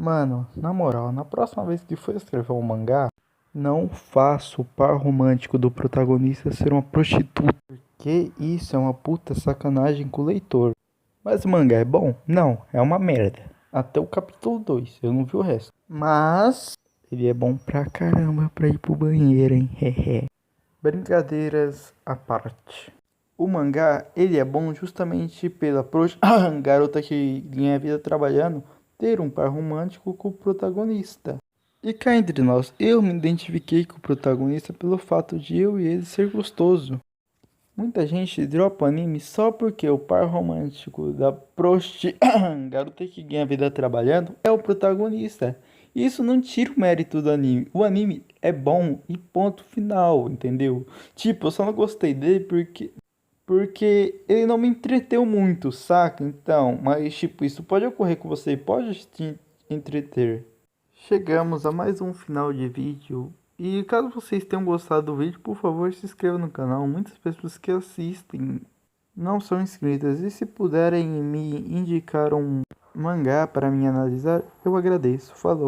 Mano, na moral, na próxima vez que for escrever um mangá, não faça o par romântico do protagonista ser uma prostituta. Porque isso é uma puta sacanagem com o leitor. Mas o mangá é bom? Não, é uma merda. Até o capítulo 2, eu não vi o resto. Mas ele é bom pra caramba pra ir pro banheiro, hein? Hehe. Brincadeiras à parte. O mangá, ele é bom justamente pela garota que ganha a vida trabalhando ter um par romântico com o protagonista. E cá entre nós, eu me identifiquei com o protagonista pelo fato de eu e ele ser gostoso. Muita gente dropa anime só porque o par romântico da garota que ganha a vida trabalhando é o protagonista. Isso não tira o mérito do anime. O anime é bom e ponto final, entendeu? Tipo, eu só não gostei dele porque ele não me entreteu muito, saca? Então, mas tipo, isso pode ocorrer com você, pode te entreter. Chegamos a mais um final de vídeo. E caso vocês tenham gostado do vídeo, por favor, se inscreva no canal. Muitas pessoas que assistem não são inscritas. E se puderem me indicar um mangá para mim analisar, eu agradeço. Falou!